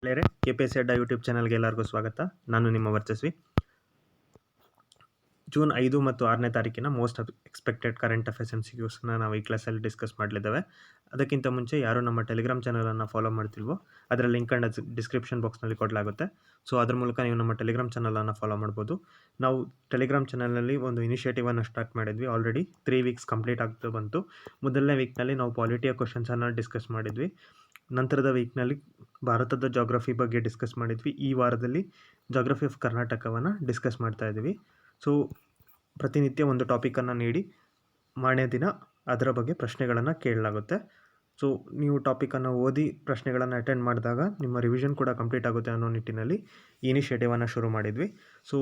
ಗೆಳೆಯರೇ, KPSC ಅಡ್ಡ YouTube ಚಾನಲ್ಗೆ ಎಲ್ಲರಿಗೂ ಸ್ವಾಗತ. ನಾನು ನಿಮ್ಮ ವರ್ಚಸ್ವಿ. ಜೂನ್ 5 ಮತ್ತು 6ನೇ ತಾರೀಕಿನ ಮೋಸ್ಟ್ ಎಕ್ಸ್ಪೆಕ್ಟೆಡ್ ಕರೆಂಟ್ ಅಫೇರ್ಸ್ MCQsನ ನಾವು ಈ ಕ್ಲಾಸಲ್ಲಿ ಡಿಸ್ಕಸ್ ಮಾಡಲಿದ್ದೇವೆ. ಅದಕ್ಕಿಂತ ಮುಂಚೆ ಯಾರು ನಮ್ಮ ಟೆಲಿಗ್ರಾಮ್ ಚಾನಲನ್ನು ಫಾಲೋ ಮಾಡ್ತಿಲ್ವೋ ಅದರ ಲಿಂಕನ್ನು ಡಿಸ್ಕ್ರಿಪ್ಷನ್ ಬಾಕ್ಸ್ನಲ್ಲಿ ಕೊಡಲಾಗುತ್ತೆ. ಸೊ ಅದ್ರ ಮೂಲಕ ನೀವು ನಮ್ಮ ಟೆಲಿಗ್ರಾಮ್ ಚಾನಲನ್ನು ಫಾಲೋ ಮಾಡ್ಬೋದು. ನಾವು ಟೆಲಿಗ್ರಾಮ್ ಚಾನಲಲ್ಲಿ ಒಂದು ಇನಿಷಿಯೇಟಿವನ್ನು ಸ್ಟಾರ್ಟ್ ಮಾಡಿದ್ವಿ. ಆಲ್ರೆಡಿ 3 ವೀಕ್ಸ್ ಕಂಪ್ಲೀಟ್ ಆಗ್ತಾ ಬಂತು. ಮೊದಲನೇ ವೀಕ್ನಲ್ಲಿ ನಾವು ಪಾಲಿಟಿಯ ಕ್ವಶನ್ಸನ್ನು ಡಿಸ್ಕಸ್ ಮಾಡಿದ್ವಿ. ನಂತರದ ವೀಕ್ನಲ್ಲಿ ಭಾರತದ ಜಾಗ್ರಫಿ ಬಗ್ಗೆ ಡಿಸ್ಕಸ್ ಮಾಡಿದ್ವಿ. ಈ ವಾರದಲ್ಲಿ ಜಾಗ್ರಫಿ ಆಫ್ ಕರ್ನಾಟಕವನ್ನು ಡಿಸ್ಕಸ್ ಮಾಡ್ತಾ ಇದ್ದೀವಿ. ಸೊ ಪ್ರತಿನಿತ್ಯ ಒಂದು ಟಾಪಿಕನ್ನು ನೀಡಿ ಮಾರನೇ ದಿನ ಅದರ ಬಗ್ಗೆ ಪ್ರಶ್ನೆಗಳನ್ನು ಕೇಳಲಾಗುತ್ತೆ. ಸೊ ನೀವು ಟಾಪಿಕನ್ನು ಓದಿ ಪ್ರಶ್ನೆಗಳನ್ನು ಅಟೆಂಡ್ ಮಾಡಿದಾಗ ನಿಮ್ಮ ರಿವಿಷನ್ ಕೂಡ ಕಂಪ್ಲೀಟ್ ಆಗುತ್ತೆ ಅನ್ನೋ ನಿಟ್ಟಿನಲ್ಲಿ ಈ ಇನಿಷಿಯೇಟಿವನ್ನು ಶುರು ಮಾಡಿದ್ವಿ. ಸೊ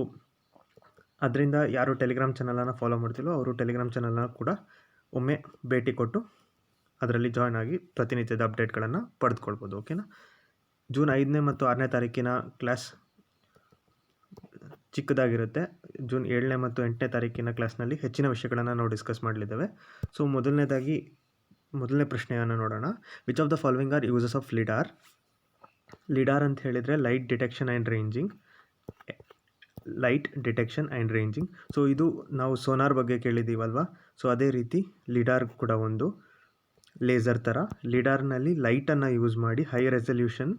ಅದರಿಂದ ಯಾರು ಟೆಲಿಗ್ರಾಮ್ ಚಾನಲನ್ನು ಫಾಲೋ ಮಾಡ್ತಿಲ್ಲೋ ಅವರು ಟೆಲಿಗ್ರಾಮ್ ಚಾನಲನ್ನು ಕೂಡ ಒಮ್ಮೆ ಭೇಟಿ ಕೊಟ್ಟು ಅದರಲ್ಲಿ ಜಾಯ್ನ್ ಆಗಿ ಪ್ರತಿನಿತ್ಯದ ಅಪ್ಡೇಟ್ಗಳನ್ನು ಪಡೆದುಕೊಳ್ಬೋದು. ಓಕೆನಾ. ಜೂನ್ 5ನೇ ಮತ್ತು 6ನೇ ತಾರೀಕಿನ ಕ್ಲಾಸ್ ಚಿಕ್ಕದಾಗಿರುತ್ತೆ. ಜೂನ್ 7ನೇ ಮತ್ತು 8ನೇ ತಾರೀಕಿನ ಕ್ಲಾಸ್ನಲ್ಲಿ ಹೆಚ್ಚಿನ ವಿಷಯಗಳನ್ನು ನಾವು ಡಿಸ್ಕಸ್ ಮಾಡಲಿದ್ದೇವೆ. ಸೊ ಮೊದಲನೇ ಪ್ರಶ್ನೆಯನ್ನು ನೋಡೋಣ. Which of the following are uses of lidar? Lidar ಅಂತ ಹೇಳಿದರೆ light detection and ranging. So ಇದು ನಾವು ಸೋನಾರ್ ಬಗ್ಗೆ ಕೇಳಿದ್ದೀವಲ್ವ. ಸೊ ಅದೇ ರೀತಿ ಲಿಡಾರ್ ಕೂಡ ಒಂದು ಲೇಸರ್ ಥರ. ಲಿಡಾರ್ನಲ್ಲಿ ಲೈಟನ್ನು ಯೂಸ್ ಮಾಡಿ ಹೈ ರೆಸಲ್ಯೂಷನ್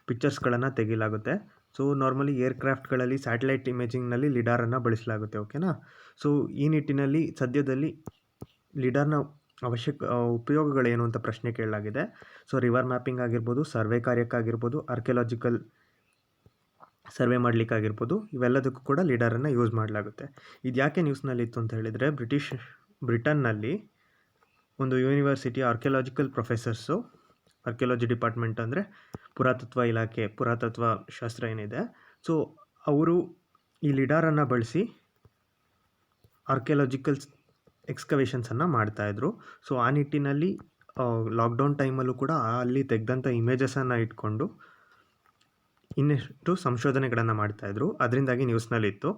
ಪಿಕ್ಚರ್ಸ್ಗಳನ್ನು ತೆಗೆಯಲಾಗುತ್ತೆ. ಸೊ ನಾರ್ಮಲಿ ಏರ್ಕ್ರಾಫ್ಟ್ಗಳಲ್ಲಿ ಸ್ಯಾಟಲೈಟ್ ಇಮೇಜಿಂಗ್ನಲ್ಲಿ ಲಿಡಾರನ್ನು ಬಳಸಲಾಗುತ್ತೆ. ಓಕೆನಾ. ಸೊ ಈ ನಿಟ್ಟಿನಲ್ಲಿ ಸದ್ಯದಲ್ಲಿ ಲಿಡಾರ್ನ ಉಪಯೋಗಗಳೇನು ಅಂತ ಪ್ರಶ್ನೆ ಕೇಳಲಾಗಿದೆ. ಸೊ ರಿವರ್ ಮ್ಯಾಪಿಂಗ್ ಆಗಿರ್ಬೋದು, ಸರ್ವೆ ಕಾರ್ಯಕ್ಕಾಗಿರ್ಬೋದು, ಆರ್ಕಿಯಾಲಜಿಕಲ್ ಸರ್ವೆ ಮಾಡಲಿಕ್ಕಾಗಿರ್ಬೋದು, ಇವೆಲ್ಲದಕ್ಕೂ ಕೂಡ ಲಿಡಾರನ್ನು ಯೂಸ್ ಮಾಡಲಾಗುತ್ತೆ. ಇದು ಯಾಕೆ ನ್ಯೂಸ್ನಲ್ಲಿ ಇತ್ತು ಅಂತ ಹೇಳಿದರೆ, ಬ್ರಿಟನ್ನಲ್ಲಿ ಒಂದು university archaeological professors, archaeology department ಅಂದರೆ ಪುರಾತತ್ವ ಇಲಾಖೆ, ಪುರಾತತ್ವ ಶಾಸ್ತ್ರ ಏನಿದೆ, ಸೊ ಅವರು ಈ ಲಿಡಾರನ್ನು ಬಳಸಿ ಆರ್ಕಿಯಾಲಜಿಕಲ್ ಎಕ್ಸ್ಕವೇಷನ್ಸನ್ನು ಮಾಡ್ತಾಯಿದ್ರು. ಸೊ ಆ ನಿಟ್ಟಿನಲ್ಲಿ ಲಾಕ್ಡೌನ್ ಟೈಮಲ್ಲೂ ಕೂಡ ಅಲ್ಲಿ ತೆಗೆದಂಥ ಇಮೇಜಸನ್ನು ಇಟ್ಕೊಂಡು ಇನ್ನಷ್ಟು ಸಂಶೋಧನೆಗಳನ್ನು ಮಾಡ್ತಾಯಿದ್ರು. ಅದರಿಂದಾಗಿ ನ್ಯೂಸ್ನಲ್ಲಿತ್ತು.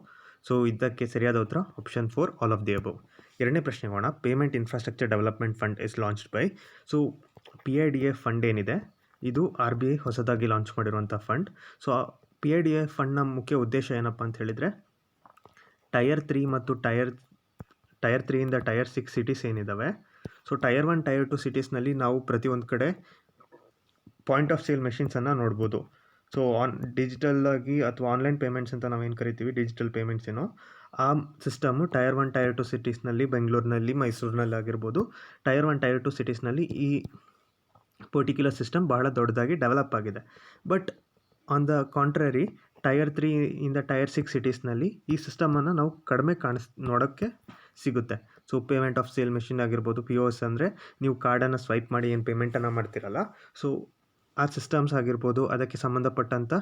ಸೊ ಇದಕ್ಕೆ ಸರಿಯಾದ ಉತ್ತರ option 4, all of the above. ಎರಡನೇ ಪ್ರಶ್ನೆ ಹೋಗೋಣ. Payment infrastructure development fund is launched by. So PIDF fund ಏನಿದೆ ಇದು RBI ಹೊಸದಾಗಿ ಲಾಂಚ್ ಮಾಡಿರುವಂಥ ಫಂಡ್. ಸೊ PIDF ಫಂಡ್ನ ಮುಖ್ಯ ಉದ್ದೇಶ ಏನಪ್ಪ ಅಂತ ಹೇಳಿದರೆ, ಟೈರ್ 3 ಮತ್ತು ಟೈರ್ 3ಇಂದ ಟೈರ್ 6 ಸಿಟೀಸ್ ಏನಿದ್ದಾವೆ, ಸೊ ಟೈರ್ 1 ಟೈರ್ 2 ಸಿಟೀಸ್ನಲ್ಲಿ ನಾವು ಪ್ರತಿಯೊಂದು ಕಡೆ ಪಾಯಿಂಟ್ ಆಫ್ ಸೇಲ್ ಮೆಷಿನ್ಸನ್ನು ನೋಡ್ಬೋದು. ಸೊ ಡಿಜಿಟಲ್ಲಾಗಿ ಅಥವಾ ಆನ್ಲೈನ್ ಪೇಮೆಂಟ್ಸ್ ಅಂತ ನಾವೇನು ಕರಿತೀವಿ, ಡಿಜಿಟಲ್ ಪೇಮೆಂಟ್ಸ್ ಏನೋ, ಆ ಸಿಸ್ಟಮು ಟೈರ್ 1 ಟೈರ್ 2 ಸಿಟೀಸ್ನಲ್ಲಿ, ಬೆಂಗಳೂರಿನಲ್ಲಿ, ಮೈಸೂರಿನಲ್ಲಿ ಆಗಿರ್ಬೋದು, ಟೈರ್ 1 ಟೈರ್ 2 ಸಿಟೀಸ್ನಲ್ಲಿ ಈ ಪರ್ಟಿಕ್ಯುಲರ್ ಸಿಸ್ಟಮ್ ಬಹಳ ದೊಡ್ಡದಾಗಿ ಡೆವಲಪ್ ಆಗಿದೆ. But on the contrary tier 3ಇಂದ ಟೈರ್ 6 ಸಿಟೀಸ್ನಲ್ಲಿ ಈ ಸಿಸ್ಟಮನ್ನು ನಾವು ಕಡಿಮೆ ನೋಡೋಕ್ಕೆ ಸಿಗುತ್ತೆ. So payment of sale machine ಆಗಿರ್ಬೋದು, POS ಅಂದರೆ ನೀವು ಕಾರ್ಡನ್ನು ಸ್ವೈಪ್ ಮಾಡಿ ಏನು ಪೇಮೆಂಟನ್ನು ಮಾಡ್ತಿರಲ್ಲ, ಸೊ ಆ ಸಿಸ್ಟಮ್ಸ್ ಆಗಿರ್ಬೋದು, ಅದಕ್ಕೆ ಸಂಬಂಧಪಟ್ಟಂಥ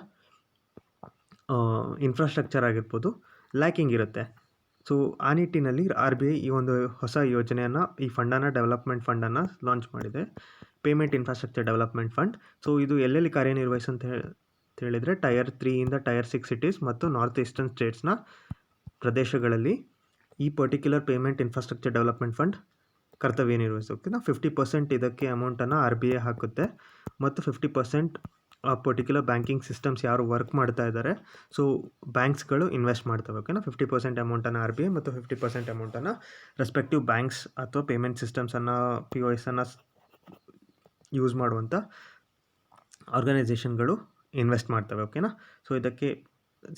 ಇನ್ಫ್ರಾಸ್ಟ್ರಕ್ಚರ್ ಆಗಿರ್ಬೋದು ಲ್ಯಾಕಿಂಗ್ ಇರುತ್ತೆ. ಸೊ ಆ ನಿಟ್ಟಿನಲ್ಲಿ RBI ಈ ಒಂದು ಹೊಸ ಯೋಜನೆಯನ್ನು, ಈ ಫಂಡನ್ನು, ಡೆವಲಪ್ಮೆಂಟ್ ಫಂಡನ್ನು ಲಾಂಚ್ ಮಾಡಿದೆ, payment infrastructure development fund. So ಇದು ಎಲ್ಲೆಲ್ಲಿ ಕಾರ್ಯನಿರ್ವಹಿಸಂತ ಹೇಳಿದರೆ, ಟೈರ್ 3ಇಂದ ಟೈರ್ 6 ಸಿಟೀಸ್ ಮತ್ತು ನಾರ್ತ್ ಈಸ್ಟರ್ನ್ ಸ್ಟೇಟ್ಸ್ನ ಪ್ರದೇಶಗಳಲ್ಲಿ ಈ particular payment infrastructure development fund ಕರ್ತವ್ಯ ನಿರ್ವಹಿಸೋಕೆ 50% ಇದಕ್ಕೆ ಅಮೌಂಟನ್ನು RBI ಹಾಕುತ್ತೆ ಮತ್ತು 50% ಆ ಪರ್ಟಿಕ್ಯುಲರ್ ಬ್ಯಾಂಕಿಂಗ್ ಸಿಸ್ಟಮ್ಸ್ ಯಾರು ವರ್ಕ್ ಮಾಡ್ತಾ ಇದ್ದಾರೆ, ಸೊ ಬ್ಯಾಂಕ್ಸ್ಗಳು ಇನ್ವೆಸ್ಟ್ ಮಾಡ್ತವೆ. ಓಕೆನಾ. 50% ಅಮೌಂಟನ್ನು RBI ಮತ್ತು 50% ಅಮೌಂಟನ್ನು ರೆಸ್ಪೆಕ್ಟಿವ್ ಬ್ಯಾಂಕ್ಸ್ ಅಥವಾ ಪೇಮೆಂಟ್ ಸಿಸ್ಟಮ್ಸನ್ನು, POSನ್ನು ಯೂಸ್ ಮಾಡುವಂಥ ಆರ್ಗನೈಸೇಷನ್ಗಳು ಇನ್ವೆಸ್ಟ್ ಮಾಡ್ತವೆ. ಓಕೆನಾ. ಸೊ ಇದಕ್ಕೆ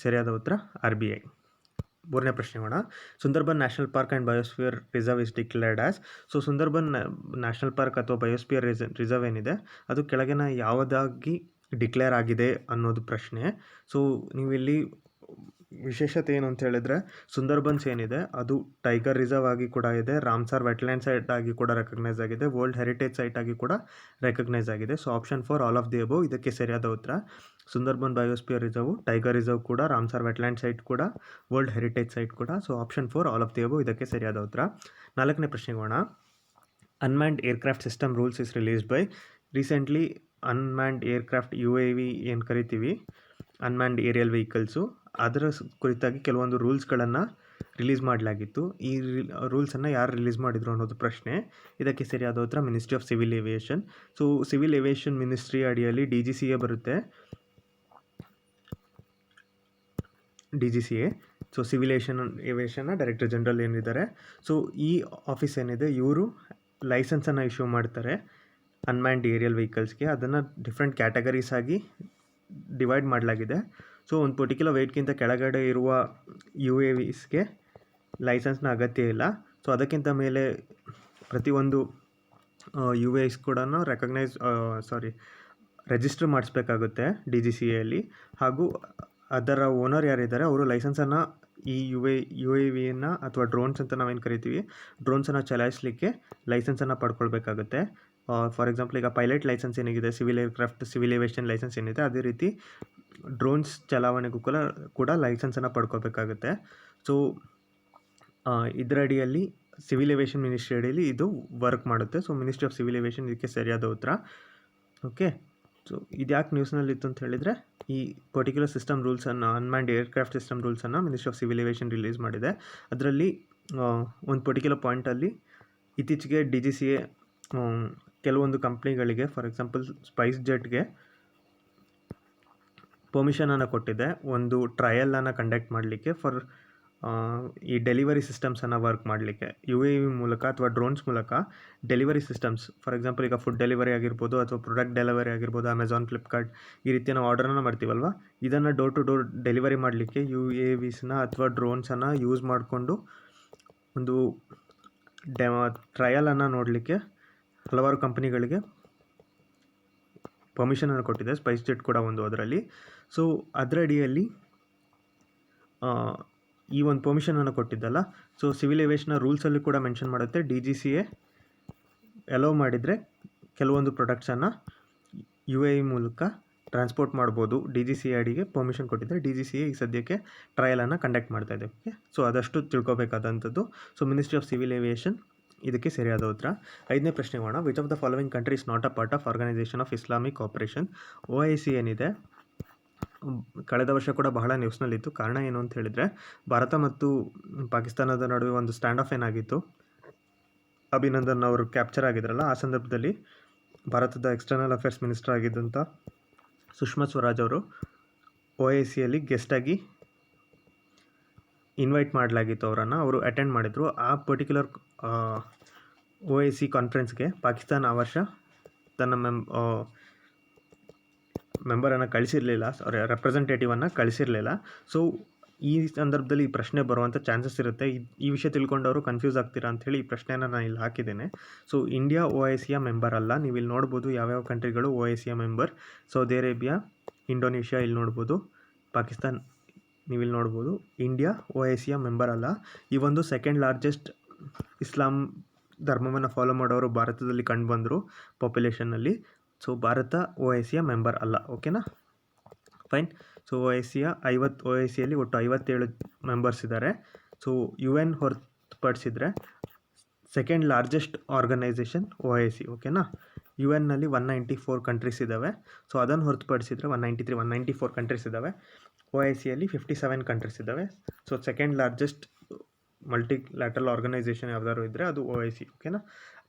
ಸರಿಯಾದ ಉತ್ತರ RBI. ಮೂರನೇ ಪ್ರಶ್ನೆ ಮಾಡೋಣ. Sundarban national park and biosphere reserve is declared as. So Sundarban national park ಅಥವಾ ಬಯೋಸ್ಫಿಯರ್ ರಿಸರ್ವ್ ಏನಿದೆ ಅದು ಕೆಳಗಿನ ಯಾವುದಾಗಿ ಡಿಕ್ಲೇರ್ ಆಗಿದೆ ಅನ್ನೋದು ಪ್ರಶ್ನೆ. ಸೊ ನೀವಿಲ್ಲಿ ವಿಶೇಷತೆ ಏನು ಅಂತ ಹೇಳಿದರೆ, ಸುಂದರ್ಬನ್ಸ್ ಏನಿದೆ ಅದು ಟೈಗರ್ ರಿಸರ್ವ್ ಆಗಿ ಕೂಡ ಇದೆ, ರಾಮ್ಸಾರ್ ವೆಟ್ಲ್ಯಾಂಡ್ ಸೈಟ್ ಆಗಿ ಕೂಡ ರೆಕಗ್ನೈಸ್ ಆಗಿದೆ, ವರ್ಲ್ಡ್ ಹೆರಿಟೇಜ್ ಸೈಟ್ ಆಗಿ ಕೂಡ ರೆಕಗ್ನೈಸ್ ಆಗಿದೆ. So option 4, all of the above ಇದಕ್ಕೆ ಸರಿಯಾದ ಉತ್ತರ. Sundarban biosphere reserve, tiger reserve ಕೂಡ, ರಾಮ್ಸಾರ್ ವೆಟ್ಲ್ಯಾಂಡ್ ಸೈಟ್ ಕೂಡ, ವರ್ಲ್ಡ್ ಹೆರಿಟೇಜ್ ಸೈಟ್ ಕೂಡ. So option 4, all of the above ಇದಕ್ಕೆ ಸರಿಯಾದ ಉತ್ತರ. ನಾಲ್ಕನೇ ಪ್ರಶ್ನೆಗೆ ಹೋಗೋಣ. Unmanned aircraft system rules is released by. Recently unmanned aircraft UAV ಏನು ಕರಿತೀವಿ, ಅನ್ಮ್ಯಾನ್ಡ್ ಏರಿಯಲ್ ವೆಹಿಕಲ್ಸು, ಅದರ ಕುರಿತಾಗಿ ಕೆಲವೊಂದು ರೂಲ್ಸ್ಗಳನ್ನು ರಿಲೀಸ್ ಮಾಡಲಾಗಿತ್ತು. ಈ ರೂಲ್ಸನ್ನು ಯಾರು ರಿಲೀಸ್ ಮಾಡಿದರು ಅನ್ನೋದು ಪ್ರಶ್ನೆ. ಇದಕ್ಕೆ ಸರಿಯಾದ ಉತ್ತರ ministry of civil aviation. So civil aviation ministry ಅಡಿಯಲ್ಲಿ DGCA ಬರುತ್ತೆ. DGCA. ಸೊ ಸಿವಿಲ್ ಏವಿಯೇಷನ್ನ ಡೈರೆಕ್ಟರ್ ಜನರಲ್ ಏನಿದ್ದಾರೆ, ಸೊ ಈ ಆಫೀಸ್ ಏನಿದೆ ಇವರು ಲೈಸೆನ್ಸನ್ನು ಇಶ್ಯೂ ಮಾಡ್ತಾರೆ ಅನ್ಮ್ಯಾನ್ಡ್ ಏರಿಯಲ್ ವೆಹಿಕಲ್ಸ್ಗೆ. ಅದನ್ನು ಡಿಫ್ರೆಂಟ್ ಕ್ಯಾಟಗರೀಸ್ ಆಗಿ ಡಿವೈಡ್ ಮಾಡಲಾಗಿದೆ. ಸೊ ಒಂದು ಪರ್ಟಿಕ್ಯುಲರ್ ವೆಯ್ಟ್ಗಿಂತ ಕೆಳಗಡೆ ಇರುವ UAVsಗೆ ಲೈಸೆನ್ಸ್ನ ಅಗತ್ಯ ಇಲ್ಲ. ಸೊ ಅದಕ್ಕಿಂತ ಮೇಲೆ ಪ್ರತಿಯೊಂದು UAVs ಕೂಡ ರಿಜಿಸ್ಟರ್ ಮಾಡಿಸ್ಬೇಕಾಗುತ್ತೆ DGCAಯಲ್ಲಿ. ಹಾಗೂ ಅದರ ಓನರ್ ಯಾರಿದ್ದಾರೆ ಅವರು ಲೈಸೆನ್ಸನ್ನು ಈ UAVನ ಅಥವಾ ಡ್ರೋನ್ಸ್ ಅಂತ ನಾವೇನು ಕರಿತೀವಿ, ಡ್ರೋನ್ಸನ್ನು ಚಲಾಯಿಸಲಿಕ್ಕೆ ಲೈಸೆನ್ಸನ್ನು ಪಡ್ಕೊಳ್ಬೇಕಾಗುತ್ತೆ. ಫಾರ್ ಎಕ್ಸಾಂಪಲ್, ಈಗ ಪೈಲಟ್ ಲೈಸೆನ್ಸ್ ಏನಿದೆ, civil aircraft civil aviation license ಏನಿದೆ, ಅದೇ ರೀತಿ ಡ್ರೋನ್ಸ್ ಚಲಾವಣೆಗೂ ಕೂಡ ಲೈಸೆನ್ಸನ್ನು ಪಡ್ಕೋಬೇಕಾಗುತ್ತೆ. ಸೊ ಇದರ ಅಡಿಯಲ್ಲಿ ಸಿವಿಲ್ ಏವಿಯೇಷನ್ ಮಿನಿಸ್ಟ್ರಿ ಅಡಿಯಲ್ಲಿ ಇದು ವರ್ಕ್ ಮಾಡುತ್ತೆ. So ministry of civil aviation ಇದಕ್ಕೆ ಸರಿಯಾದ ಉತ್ತರ. ಓಕೆ, ಸೊ ಇದು ಯಾಕೆ ನ್ಯೂಸ್ನಲ್ಲಿ ಇತ್ತು ಅಂತ ಹೇಳಿದರೆ, ಈ ಪರ್ಟಿಕ್ಯುಲರ್ ಸಿಸ್ಟಮ್ ರೂಲ್ಸನ್ನು, ಅನ್ಮ್ಯಾನ್ಡ್ ಏರ್ಕ್ರಾಫ್ಟ್ ಸಿಸ್ಟಮ್ ರೂಲ್ಸನ್ನು ministry of civil aviation release ಮಾಡಿದೆ. ಅದರಲ್ಲಿ ಒಂದು ಪರ್ಟಿಕ್ಯುಲರ್ ಪಾಯಿಂಟಲ್ಲಿ ಇತ್ತೀಚೆಗೆ DGCA ಕೆಲವೊಂದು ಕಂಪ್ನಿಗಳಿಗೆ, ಫಾರ್ ಎಕ್ಸಾಂಪಲ್ ಸ್ಪೈಸ್ ಜೆಟ್ಗೆ ಪರ್ಮಿಷನನ್ನು ಕೊಟ್ಟಿದೆ ಒಂದು ಟ್ರಯಲನ್ನು ಕಂಡಕ್ಟ್ ಮಾಡಲಿಕ್ಕೆ ಫಾರ್ ಈ ಡೆಲಿವರಿ ಸಿಸ್ಟಮ್ಸನ್ನು ವರ್ಕ್ ಮಾಡಲಿಕ್ಕೆ. UAV ಮೂಲಕ ಅಥವಾ ಡ್ರೋನ್ಸ್ ಮೂಲಕ ಡೆಲಿವರಿ ಸಿಸ್ಟಮ್ಸ್, ಫಾರ್ ಎಕ್ಸಾಂಪಲ್ ಈಗ ಫುಡ್ ಡೆಲಿವರಿ ಆಗಿರ್ಬೋದು ಅಥವಾ ಪ್ರಾಡಕ್ಟ್ ಡೆಲಿವರಿ ಆಗಿರ್ಬೋದು, ಅಮೆಝಾನ್, ಫ್ಲಿಪ್ಕಾರ್ಟ್ ಈ ರೀತಿ ನಾವು ಆರ್ಡರನ್ನು ಮಾಡ್ತೀವಲ್ವ, ಇದನ್ನು ಡೋರ್ ಟು ಡೋರ್ ಡೆಲಿವರಿ ಮಾಡಲಿಕ್ಕೆ UAVsನ ಅಥವಾ ಡ್ರೋನ್ಸನ್ನು ಯೂಸ್ ಮಾಡಿಕೊಂಡು ಒಂದು ಟ್ರಯಲನ್ನು ನೋಡಲಿಕ್ಕೆ ಹಲವಾರು ಕಂಪನಿಗಳಿಗೆ ಪರ್ಮಿಷನನ್ನು ಕೊಟ್ಟಿದೆ. ಸ್ಪೈಸ್ ಜೆಟ್ ಕೂಡ ಒಂದು ಅದರಲ್ಲಿ. ಸೊ ಅದರ ಅಡಿಯಲ್ಲಿ ಈ ಒಂದು ಪರ್ಮಿಷನನ್ನು ಕೊಟ್ಟಿದ್ದಲ್ಲ, ಸೊ ಸಿವಿಲ್ ಏವಿಯೇಷನ್ನ ರೂಲ್ಸಲ್ಲಿ ಕೂಡ ಮೆನ್ಷನ್ ಮಾಡುತ್ತೆ, DGCA ಅಲೋ ಮಾಡಿದರೆ ಕೆಲವೊಂದು ಪ್ರಾಡಕ್ಟ್ಸನ್ನು UAV ಮೂಲಕ ಟ್ರಾನ್ಸ್ಪೋರ್ಟ್ ಮಾಡ್ಬೋದು. DGCA ಅಡಿಗೆ ಪರ್ಮಿಷನ್ ಕೊಟ್ಟಿದ್ದರೆ DGCA ಈ ಸದ್ಯಕ್ಕೆ ಟ್ರಯಲನ್ನು ಕಂಡಕ್ಟ್ ಮಾಡ್ತಾ ಇದೆ. ಓಕೆ, ಸೊ ಅದಷ್ಟು ತಿಳ್ಕೊಬೇಕಾದಂಥದ್ದು. So ministry of civil aviation ಇದಕ್ಕೆ ಸರಿಯಾದ ಉತ್ತರ. 5ನೇ ಪ್ರಶ್ನೆ ಹೋಗೋಣ. Which of the following country is not a part of organisation of Islamic cooperation? OIC ಏನಿದೆ, ಕಳೆದ ವರ್ಷ ಕೂಡ ಬಹಳ ನ್ಯೂಸ್ನಲ್ಲಿತ್ತು. ಕಾರಣ ಏನು ಅಂತ ಹೇಳಿದರೆ, ಭಾರತ ಮತ್ತು ಪಾಕಿಸ್ತಾನದ ನಡುವೆ ಒಂದು ಸ್ಟ್ಯಾಂಡ್ ಆಫ್ ಏನಾಗಿತ್ತು, ಅಭಿನಂದನ್ ಅವರು ಕ್ಯಾಪ್ಚರ್ ಆಗಿದ್ರಲ್ಲ, ಆ ಸಂದರ್ಭದಲ್ಲಿ ಭಾರತದ ಎಕ್ಸ್ಟರ್ನಲ್ ಅಫೇರ್ಸ್ ಮಿನಿಸ್ಟರ್ ಆಗಿದ್ದಂಥ ಸುಷ್ಮಾ ಸ್ವರಾಜ್ ಅವರು OICಯಲ್ಲಿ ಗೆಸ್ಟಾಗಿ ಇನ್ವೈಟ್ ಮಾಡಲಾಗಿತ್ತು ಅವರನ್ನು. ಅವರು ಅಟೆಂಡ್ ಮಾಡಿದರು. ಆ ಪರ್ಟಿಕ್ಯುಲರ್ OIC ಕಾನ್ಫರೆನ್ಸ್ಗೆ ಪಾಕಿಸ್ತಾನ ಆ ವರ್ಷ ತನ್ನ ಮೆಂಬರನ್ನು ಕಳಿಸಿರಲಿಲ್ಲ, ರೆಪ್ರೆಸೆಂಟೇಟಿವನ್ನು ಕಳಿಸಿರಲಿಲ್ಲ. ಸೊ ಈ ಸಂದರ್ಭದಲ್ಲಿ ಈ ಪ್ರಶ್ನೆ ಬರುವಂಥ ಚಾನ್ಸಸ್ ಇರುತ್ತೆ. ಈ ವಿಷಯ ತಿಳ್ಕೊಂಡವರು ಕನ್ಫ್ಯೂಸ್ ಆಗ್ತೀರಾ ಅಂಥೇಳಿ ಈ ಪ್ರಶ್ನೆಯನ್ನು ನಾನು ಇಲ್ಲಿ ಹಾಕಿದ್ದೇನೆ. ಸೊ ಇಂಡಿಯಾ OICಯ ಮೆಂಬರ್ ಅಲ್ಲ. ನೀವು ಇಲ್ಲಿ ನೋಡ್ಬೋದು ಯಾವ್ಯಾವ ಕಂಟ್ರಿಗಳು OICಯ ಮೆಂಬರ್. ಸೌದಿ ಅರೇಬಿಯಾ, ಇಂಡೋನೇಷ್ಯಾ ಇಲ್ಲಿ ನೋಡ್ಬೋದು, ಪಾಕಿಸ್ತಾನ್ ನೀವಿಲ್ಲಿ ನೋಡ್ಬೋದು. ಇಂಡಿಯಾ OICಯ ಮೆಂಬರ್ ಅಲ್ಲ. ಈ ಒಂದು ಸೆಕೆಂಡ್ ಲಾರ್ಜೆಸ್ಟ್ ಇಸ್ಲಾಂ ಧರ್ಮವನ್ನು ಫಾಲೋ ಮಾಡೋರು ಭಾರತದಲ್ಲಿ ಕಂಡುಬಂದರು ಪಾಪ್ಯುಲೇಷನ್ನಲ್ಲಿ. ಸೊ ಭಾರತ OICಯ ಮೆಂಬರ್ ಅಲ್ಲ. ಓಕೆನಾ, ಫೈನ್. ಸೊ OICಯಲ್ಲಿ ಒಟ್ಟು 57 ಮೆಂಬರ್ಸ್ ಇದ್ದಾರೆ. ಸೊ UN ಹೊರತುಪಡಿಸಿದರೆ ಸೆಕೆಂಡ್ ಲಾರ್ಜೆಸ್ಟ್ ಆರ್ಗನೈಸೇಷನ್ OIC. ಓಕೆನಾ, UN-ನಲ್ಲಿ 194 ಕಂಟ್ರೀಸ್ ಇದ್ದಾವೆ. ಸೊ ಅದನ್ನು ಹೊರತುಪಡಿಸಿದರೆ 194 ಕಂಟ್ರೀಸ್ ಇದ್ದಾವೆ. OICಯಲ್ಲಿ 57 ಕಂಟ್ರೀಸ್ ಇದ್ದಾವೆ. So second largest multilateral organisation ಯಾವ್ದಾದ್ರು ಇದ್ದರೆ ಅದು OIC. ಓಕೆನಾ,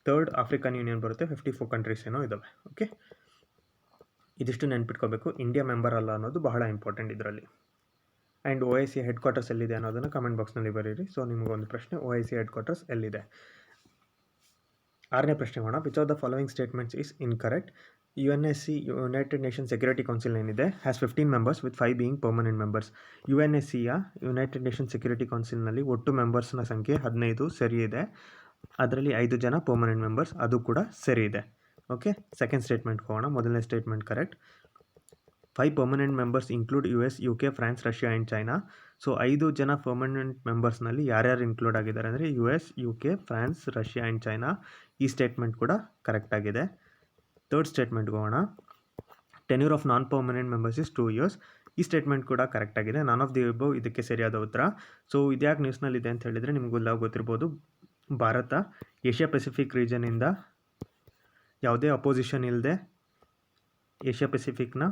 ಥರ್ಡ್ ಆಫ್ರಿಕನ್ ಯೂನಿಯನ್ ಬರುತ್ತೆ, 54 ಕಂಟ್ರೀಸ್ ಏನೋ ಇದ್ದಾವೆ. ಓಕೆ, ಇದಿಷ್ಟು ನೆನ್ಪಿಟ್ಕೋಬೇಕು. ಇಂಡಿಯಾ ಮೆಂಬರ್ ಅಲ್ಲ ಅನ್ನೋದು ಬಹಳ ಇಂಪಾರ್ಟೆಂಟ್ ಇದರಲ್ಲಿ. ಆ್ಯಂಡ್ OIC ಹೆಡ್ ಕ್ವಾರ್ಟರ್ಸ್ ಎಲ್ಲಿದೆ ಅನ್ನೋದನ್ನು ಕಮೆಂಟ್ ಬಾಕ್ಸ್ನಲ್ಲಿ ಬರೀರಿ. ಸೊ ನಿಮಗೊಂದು ಪ್ರಶ್ನೆ, OIC ಹೆಡ್ ಕ್ವಾರ್ಟರ್ಸ್ ಎಲ್ಲಿದೆ? 6ನೇ ಪ್ರಶ್ನೆ ಹೋಗೋಣ. Which of the following statements is incorrect? UNSC United Nation Security Council ಏನಿದೆ has 15 members with 5 being permanent members. UNSCಯ ಯುನೈಟೆಡ್ ನೇಷನ್ ಸೆಕ್ಯೂರಿಟಿ ಕೌನ್ಸಿಲ್ನಲ್ಲಿ ಒಟ್ಟು ಮೆಂಬರ್ಸ್ನ ಸಂಖ್ಯೆ 15 ಸರಿ ಇದೆ. ಅದರಲ್ಲಿ 5 ಜನ ಪರ್ಮನೆಂಟ್ ಮೆಂಬರ್ಸ್, ಅದು ಕೂಡ ಸರಿ ಇದೆ. ಓಕೆ, ಸೆಕೆಂಡ್ ಸ್ಟೇಟ್ಮೆಂಟ್ಗೆ ಹೋಗೋಣ. ಮೊದಲನೇ statement correct. 5 permanent members include US, UK, France, Russia and China. So 5 ಜನ ಪರ್ಮನೆಂಟ್ ಮೆಂಬರ್ಸ್ನಲ್ಲಿ ಯಾರ್ಯಾರು ಇನ್ಕ್ಲೂಡ್ ಆಗಿದ್ದಾರೆ ಅಂದರೆ US, UK, France, Russia and China. ಈ ಸ್ಟೇಟ್ಮೆಂಟ್ ಕೂಡ ಕರೆಕ್ಟ್ ಆಗಿದೆ. ಥರ್ಡ್ ಸ್ಟೇಟ್ಮೆಂಟ್ಗೆ ಹೋಗೋಣ. Tenure of non permanent members is 2 years. ಈ ಸ್ಟೇಟ್ಮೆಂಟ್ ಕೂಡ ಕರೆಕ್ಟ್ ಆಗಿದೆ. ನಾನ್ ಆಫ್ ದಿ ಅಬೌವ್ ಇದಕ್ಕೆ ಸರಿಯಾದ ಉತ್ತರ. ಸೊ ಇದ್ಯಾಕೆ ನ್ಯೂಸ್ನಲ್ಲಿದೆ ಅಂತ ಹೇಳಿದರೆ ನಿಮಗೆಲ್ಲ ಗೊತ್ತಿರ್ಬೋದು, ಭಾರತ ಏಷ್ಯಾ ಪೆಸಿಫಿಕ್ ರೀಜನಿಂದ ಯಾವುದೇ ಅಪೋಸಿಷನ್ ಇಲ್ಲದೆ ಏಷ್ಯಾ ಪೆಸಿಫಿಕ್ನ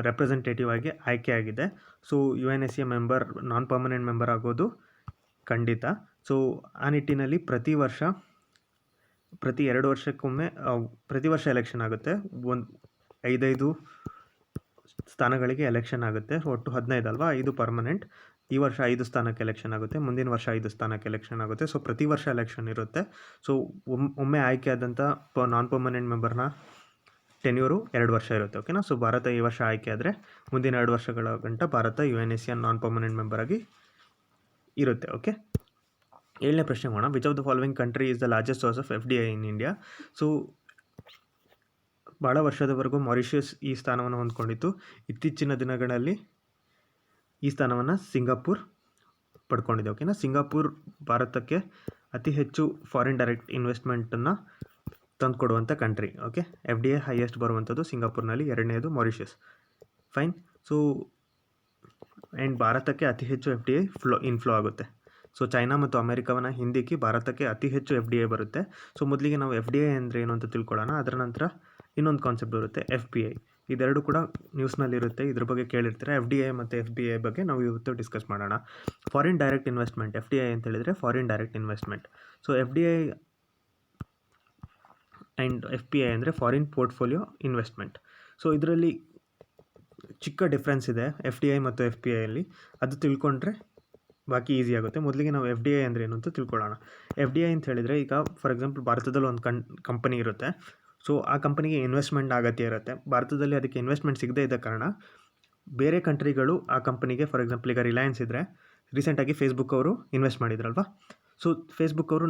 ರೆಪ್ರೆಸೆಂಟೇಟಿವ್ ಆಗಿ ಆಯ್ಕೆಯಾಗಿದೆ. ಸೊ UNSC ಮೆಂಬರ್, ನಾನ್ ಪರ್ಮನೆಂಟ್ ಮೆಂಬರ್ ಆಗೋದು ಖಂಡಿತ. ಸೊ ಆ ನಿಟ್ಟಿನಲ್ಲಿ ಪ್ರತಿ 2 ವರ್ಷಕ್ಕೊಮ್ಮೆ ಪ್ರತಿ ವರ್ಷ ಎಲೆಕ್ಷನ್ ಆಗುತ್ತೆ. 5 ಸ್ಥಾನಗಳಿಗೆ ಎಲೆಕ್ಷನ್ ಆಗುತ್ತೆ. ಒಟ್ಟು 15 ಅಲ್ವಾ, 5 ಪರ್ಮನೆಂಟ್. ಈ ವರ್ಷ 5 ಸ್ಥಾನಕ್ಕೆ ಎಲೆಕ್ಷನ್ ಆಗುತ್ತೆ, ಮುಂದಿನ ವರ್ಷ 5 ಸ್ಥಾನಕ್ಕೆ ಎಲೆಕ್ಷನ್ ಆಗುತ್ತೆ. ಸೊ ಪ್ರತಿ ವರ್ಷ ಎಲೆಕ್ಷನ್ ಇರುತ್ತೆ. ಸೊ ಒಮ್ಮೆ ಆಯ್ಕೆ ಆದಂಥ ನಾನ್ ಪರ್ಮನೆಂಟ್ ಮೆಂಬರ್ನ ಟೆನ್ಯೂರು 2 ವರ್ಷ ಇರುತ್ತೆ. ಓಕೆನಾ. ಸೊ ಭಾರತ ಈ ವರ್ಷ ಆಯ್ಕೆ ಆದರೆ ಮುಂದಿನ 2 ವರ್ಷಗಳ ಗಂಟ ಭಾರತ UNSC ನಾನ್ ಪರ್ಮನೆಂಟ್ ಮೆಂಬರ್ ಆಗಿ ಇರುತ್ತೆ. ಓಕೆ. 7ನೇ ಪ್ರಶ್ನೆ ಮಾಡೋಣ. Which of the following country is the largest source of FDI in India? So ಭಾಳ ವರ್ಷದವರೆಗೂ ಮಾರಿಷಿಯಸ್ ಈ ಸ್ಥಾನವನ್ನು ಹೊಂದ್ಕೊಂಡಿತ್ತು. ಇತ್ತೀಚಿನ ದಿನಗಳಲ್ಲಿ ಈ ಸ್ಥಾನವನ್ನು ಸಿಂಗಾಪುರ್ ಪಡ್ಕೊಂಡಿದೆ. ಓಕೆನಾ. ಸಿಂಗಾಪುರ್ ಭಾರತಕ್ಕೆ ಅತಿ ಹೆಚ್ಚು ಫಾರಿನ್ ಡೈರೆಕ್ಟ್ ಇನ್ವೆಸ್ಟ್ಮೆಂಟನ್ನು ತಂದುಕೊಡುವಂಥ ಕಂಟ್ರಿ. ಓಕೆ. FDI ಹೈಯೆಸ್ಟ್ ಬರುವಂಥದ್ದು ಸಿಂಗಾಪುರ್ನಲ್ಲಿ, 2ನೇದು ಮಾರಿಷಿಯಸ್. ಫೈನ್. ಸೊ ಆ್ಯಂಡ್ ಭಾರತಕ್ಕೆ ಅತಿ ಹೆಚ್ಚು FDI ಇನ್ಫ್ಲೋ ಆಗುತ್ತೆ. ಸೊ ಚೈನಾ ಮತ್ತು ಅಮೆರಿಕವನ್ನ ಹಿಂದಿಕ್ಕಿ ಭಾರತಕ್ಕೆ ಅತಿ ಹೆಚ್ಚು FDI ಬರುತ್ತೆ. ಸೊ ಮೊದಲಿಗೆ ನಾವು FDI ಅಂದರೆ ಏನು ಅಂತ ತಿಳ್ಕೊಳ್ಳೋಣ. ಅದರ ನಂತರ ಇನ್ನೊಂದು ಕಾನ್ಸೆಪ್ಟ್ ಬರುತ್ತೆ, FPI. ಇದೆರಡು ಕೂಡ ನ್ಯೂಸ್ನಲ್ಲಿರುತ್ತೆ, ಇದ್ರ ಬಗ್ಗೆ ಕೇಳಿರ್ತೀರ. FDI ಮತ್ತು FPI ಬಗ್ಗೆ ನಾವು ಇವತ್ತು ಡಿಸ್ಕಸ್ ಮಾಡೋಣ. ಫಾರಿನ್ ಡೈರೆಕ್ಟ್ ಇನ್ವೆಸ್ಟ್ಮೆಂಟ್, FDI ಅಂತ ಹೇಳಿದರೆ foreign direct investment. So FDI and FPI ಅಂದರೆ ಫಾರಿನ್ ಪೋರ್ಟ್ಫೋಲಿಯೋ ಇನ್ವೆಸ್ಟ್ಮೆಂಟ್. ಸೊ ಇದರಲ್ಲಿ ಚಿಕ್ಕ ಡಿಫ್ರೆನ್ಸ್ ಇದೆ FDI ಮತ್ತು FPIಯಲ್ಲಿ. ಅದು ತಿಳ್ಕೊಂಡ್ರೆ ಬಾಕಿ ಈಸಿ ಆಗುತ್ತೆ. ಮೊದಲಿಗೆ ನಾವು FDI ಅಂದರೆ ಏನು ಅಂತ ತಿಳ್ಕೊಳ್ಳೋಣ. FDI ಅಂತ ಹೇಳಿದರೆ, ಈಗ ಫಾರ್ ಎಕ್ಸಾಂಪಲ್ ಭಾರತದಲ್ಲಿ ಒಂದು ಕಂಪನಿ ಇರುತ್ತೆ. ಸೊ ಆ ಕಂಪನಿಗೆ ಇನ್ವೆಸ್ಟ್ಮೆಂಟ್ ಅಗತ್ಯ ಇರುತ್ತೆ. ಭಾರತದಲ್ಲಿ ಅದಕ್ಕೆ ಇನ್ವೆಸ್ಟ್ಮೆಂಟ್ ಸಿಗದೇ ಇದ್ದ ಕಾರಣ ಬೇರೆ ಕಂಟ್ರಿಗಳು ಆ ಕಂಪನಿಗೆ, ಫಾರ್ ಎಕ್ಸಾಂಪಲ್ ಈಗ ರಿಲಯನ್ಸ್ ಇದ್ದರೆ, ರೀಸೆಂಟಾಗಿ ಫೇಸ್ಬುಕ್ ಅವರು ಇನ್ವೆಸ್ಟ್ ಮಾಡಿದ್ರಲ್ವ. ಸೊ ಫೇಸ್ಬುಕ್ ಅವರು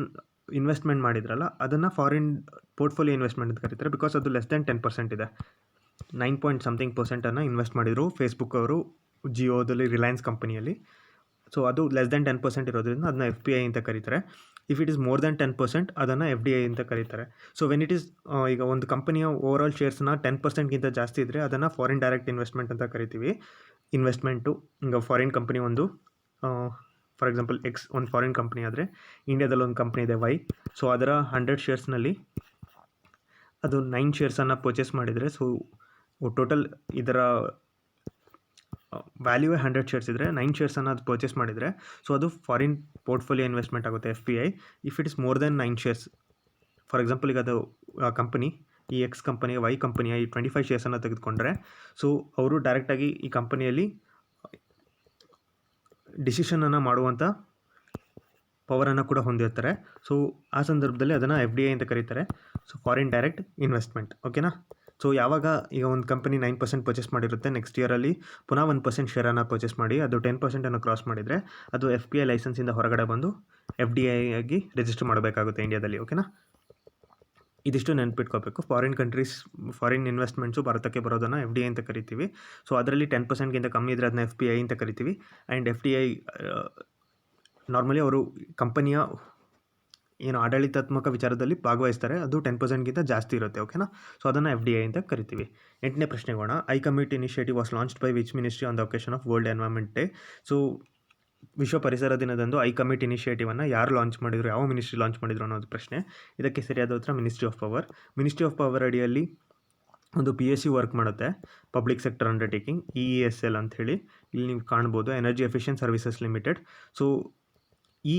ಇನ್ವೆಸ್ಟ್ಮೆಂಟ್ ಮಾಡಿದ್ರಲ್ಲ, ಅದನ್ನು ಫಾರಿನ್ ಪೋರ್ಟ್ಫೋಲಿಯೋ ಇನ್ವೆಸ್ಟ್ಮೆಂಟ್ ಅಂತ ಕರೀತಾರೆ. ಬಿಕಾಸ್ ಅದು ಲೆಸ್ ದೆನ್ 10% ಇದೆ. 9% ಇನ್ವೆಸ್ಟ್ ಮಾಡಿದರು ಫೇಸ್ಬುಕ್ ಅವರು ಜಿಯೋದಲ್ಲಿ, ರಿಲಯನ್ಸ್ ಕಂಪನಿಯಲ್ಲಿ. ಸೊ ಅದು ಲೆಸ್ ದೆನ್ 10% ಇರೋದ್ರಿಂದ ಅದನ್ನ FPI ಅಂತ ಕರೀತಾರೆ. If it is more than 10% ಅದನ್ನು FDI ಅಂತ ಕರೀತಾರೆ. ಸೊ ವೆನ್ ಇಟ್ ಈಸ್ ಈಗ ಒಂದು ಕಂಪನಿಯ ಓವರಾಲ್ ಶೇರ್ಸ್ನ 10%ಗಿಂತ ಜಾಸ್ತಿ ಇದ್ದರೆ ಅದನ್ನು ಫಾರಿನ್ ಡೈರೆಕ್ಟ್ ಇನ್ವೆಸ್ಟ್ಮೆಂಟ್ ಅಂತ ಕರಿತೀವಿ. ಇನ್ವೆಸ್ಟ್ಮೆಂಟು ಈಗ ಫಾರಿನ್ ಕಂಪನಿ ಒಂದು, ಫಾರ್ ಎಕ್ಸಾಂಪಲ್ ಒಂದು ಫಾರಿನ್ ಕಂಪ್ನಿ ಆದರೆ, ಇಂಡಿಯಾದಲ್ಲಿ ಒಂದು ಕಂಪ್ನಿ ಇದೆ Y. ಸೊ ಅದರ 100 ಶೇರ್ಸ್ನಲ್ಲಿ ಅದು 9 ಶೇರ್ಸನ್ನು ಪರ್ಚೇಸ್ ಮಾಡಿದರೆ, ಸೊ ಟೋಟಲ್ ಇದರ ವ್ಯಾಲ್ಯೂವೇ 100 ಶೇರ್ಸ್ ಇದ್ದರೆ 9 ಶೇರ್ಸನ್ನು ಅದು ಪರ್ಚೇಸ್ ಮಾಡಿದರೆ, ಸೊ ಅದು ಫಾರಿನ್ ಪೋರ್ಟ್ಫೋಲಿಯೋ ಇನ್ವೆಸ್ಟ್ಮೆಂಟ್ ಆಗುತ್ತೆ, FPI. If it is more than 9 shares, for example ಈಗ ಅದು ಕಂಪನಿ, ಈ X ಕಂಪನಿಯ Y ಕಂಪನಿಯ ಈ 25 ಶೇರ್ಸನ್ನು ತೆಗೆದುಕೊಂಡ್ರೆ, ಸೊ ಅವರು ಡೈರೆಕ್ಟಾಗಿ ಈ ಕಂಪನಿಯಲ್ಲಿ ಡಿಸಿಷನನ್ನು ಮಾಡುವಂಥ ಪವರನ್ನು ಕೂಡ ಹೊಂದಿರ್ತಾರೆ. ಸೊ ಆ ಸಂದರ್ಭದಲ್ಲಿ ಅದನ್ನು FDI ಅಂತ ಕರೀತಾರೆ. So foreign direct investment. ಓಕೆನಾ. ಸೊ ಯಾವಾಗ ಈಗ ಒಂದು ಕಂಪನಿ 9% ಪರ್ಚೇಸ್ ಮಾಡಿರುತ್ತೆ, ನೆಕ್ಸ್ಟ್ ಇಯರಲ್ಲಿ ಪುನಃ 1% ಶೇರನ್ನು ಪರ್ಚೇಸ್ ಮಾಡಿ ಅದು 10% ಕ್ರಾಸ್ ಮಾಡಿದರೆ, ಅದು FPI ಲೈಸೆನ್ಸಿಂದ ಹೊರಗಡೆ ಬಂದು FDI ಆಗಿ ರಿಜಿಸ್ಟರ್ ಮಾಡಬೇಕಾಗುತ್ತೆ ಇಂಡಿಯಾದಲ್ಲಿ. ಓಕೆನಾ. ಇದಿಷ್ಟು ನೆನ್ಪಿಟ್ಕೋಬೇಕು. ಫಾರಿನ್ ಇನ್ವೆಸ್ಟ್ಮೆಂಟ್ಸು ಭಾರತಕ್ಕೆ ಬರೋದನ್ನು FDI ಅಂತ ಕರಿತೀವಿ. ಸೊ ಅದರಲ್ಲಿ 10%ಗಿಂತ ಕಮ್ಮಿ ಇದ್ದರೆ ಅದನ್ನ FPI ಅಂತ ಕರಿತೀವಿ. ಆ್ಯಂಡ್ FDI ನಾರ್ಮಲಿ ಅವರು ಕಂಪನಿಯ ಏನು ಆಡಳಿತಾತ್ಮಕ ವಿಚಾರದಲ್ಲಿ ಭಾಗವಹಿಸ್ತಾರೆ, ಅದು 10%ಗಿಂತ ಜಾಸ್ತಿ ಇರುತ್ತೆ. ಓಕೆನಾ. ಸೊ ಅದನ್ನು FDI ಅಂತ ಕರಿತೀವಿ. 8ನೇ ಪ್ರಶ್ನೆಗೋಣ. I commit initiative was launched by which ministry on the occasion of world environment day? So ವಿಶ್ವ ಪರಿಸರ ದಿನದಂದು ಐ ಕಮಿಟ್ ಇನಿಷಿಯೇಟಿವನ್ನು ಯಾರು ಲಾಂಚ್ ಮಾಡಿದರು, ಯಾವ ಮಿನಿಸ್ಟ್ರಿ ಲಾಂಚ್ ಮಾಡಿದರು ಅನ್ನೋದು ಪ್ರಶ್ನೆ. ಇದಕ್ಕೆ ಸರಿಯಾದ ಉತ್ತರ ministry of power. Ministry of power ಅಡಿಯಲ್ಲಿ ಒಂದು PSU ವರ್ಕ್ ಮಾಡುತ್ತೆ, ಪಬ್ಲಿಕ್ ಸೆಕ್ಟರ್ ಅಂಡರ್ಟೇಕಿಂಗ್, EESL ಅಂಥೇಳಿ. ಇಲ್ಲಿ ನೀವು ಕಾಣ್ಬೋದು, energy efficient services limited. So ಈ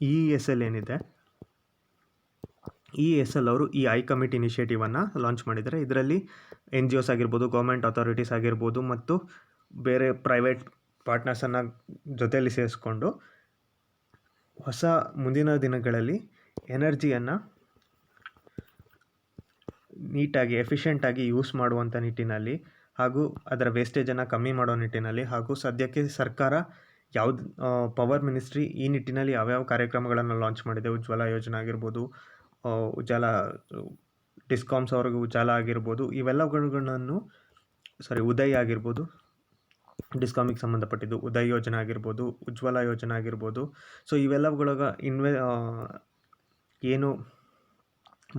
EESL ಏನಿದೆ, EESL ಅವರು ಈ ಐ ಕಮಿಟ್ ಇನಿಷಿಯೇಟಿವನ್ನು ಲಾಂಚ್ ಮಾಡಿದ್ದಾರೆ. ಇದರಲ್ಲಿ NGOs ಆಗಿರ್ಬೋದು, ಗೌರ್ಮೆಂಟ್ ಅಥಾರಿಟೀಸ್ ಆಗಿರ್ಬೋದು, ಮತ್ತು ಬೇರೆ ಪ್ರೈವೇಟ್ ಪಾರ್ಟ್ನರ್ಸನ್ನು ಜೊತೆಯಲ್ಲಿ ಸೇರಿಸ್ಕೊಂಡು ಹೊಸ ಮುಂದಿನ ದಿನಗಳಲ್ಲಿ ಎನರ್ಜಿಯನ್ನು ನೀಟಾಗಿ ಎಫಿಷಿಯೆಂಟಾಗಿ ಯೂಸ್ ಮಾಡುವಂಥ ನಿಟ್ಟಿನಲ್ಲಿ, ಹಾಗೂ ಅದರ ವೇಸ್ಟೇಜನ್ನು ಕಮ್ಮಿ ಮಾಡೋ ನಿಟ್ಟಿನಲ್ಲಿ, ಹಾಗೂ ಸದ್ಯಕ್ಕೆ ಸರ್ಕಾರ ಯಾವ್ದು ಪವರ್ ಮಿನಿಸ್ಟ್ರಿ ಈ ನಿಟ್ಟಿನಲ್ಲಿ ಯಾವ್ಯಾವ ಕಾರ್ಯಕ್ರಮಗಳನ್ನು ಲಾಂಚ್ ಮಾಡಿದೆ, ಉಜ್ವಲ ಯೋಜನೆ ಆಗಿರ್ಬೋದು, ಡಿಸ್ಕಾಮ್ಸ್ ಅವ್ರಿಗೆ ಉಜಾಲ ಆಗಿರ್ಬೋದು, ಇವೆಲ್ಲಗಳನ್ನು ಉದಯ್ ಆಗಿರ್ಬೋದು, ಡಿಸ್ಕಾಮಿಗೆ ಸಂಬಂಧಪಟ್ಟಿದ್ದು ಉದಯ್ ಯೋಜನೆ ಆಗಿರ್ಬೋದು, ಉಜ್ವಲ ಯೋಜನೆ ಆಗಿರ್ಬೋದು. ಸೊ ಇವೆಲ್ಲವುಗಳಾಗ ಏನು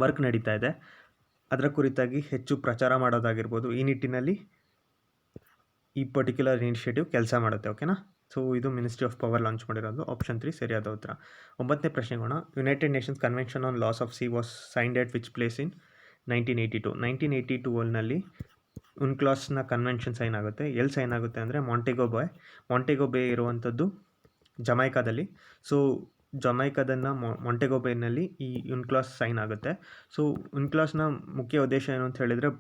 ವರ್ಕ್ ನಡೀತಾ ಇದೆ ಅದರ ಕುರಿತಾಗಿ ಹೆಚ್ಚು ಪ್ರಚಾರ ಮಾಡೋದಾಗಿರ್ಬೋದು, ಈ ನಿಟ್ಟಿನಲ್ಲಿ ಈ ಪರ್ಟಿಕ್ಯುಲರ್ ಇನಿಷಿಯೇಟಿವ್ ಕೆಲಸ ಮಾಡುತ್ತೆ. ಓಕೆನಾ. ಸೊ ಇದು ಮಿನಿಸ್ಟ್ರಿ ಆಫ್ ಪವರ್ ಲಾಂಚ್ ಮಾಡಿರೋದು. ಆಪ್ಷನ್ 3 ಸರಿಯಾದ ಉತ್ತರ. 9ನೇ ಪ್ರಶ್ನೆಗೋಣ. United Nations convention on laws of sea was signed at which place in 1982? 1982ನಲ್ಲಿ UNCLOS ಕನ್ವೆನ್ಷನ್ ಸೈನ್ ಆಗುತ್ತೆ. ಎಲ್ಲಿ ಸೈನ್ ಆಗುತ್ತೆ ಅಂದರೆ ಮಾಂಟೆಗೋ ಬೇ ಇರುವಂಥದ್ದು ಜಮೈಕಾದಲ್ಲಿ. ಸೊ ಜಮೈಕಾದನ್ನು ಮಾಂಟೆಗೋ ಬೇನಲ್ಲಿ ಈ UNCLOS ಸೈನ್ ಆಗುತ್ತೆ. ಸೊ UNCLOS ಮುಖ್ಯ ಉದ್ದೇಶ ಏನು ಅಂತ ಹೇಳಿದರೆ,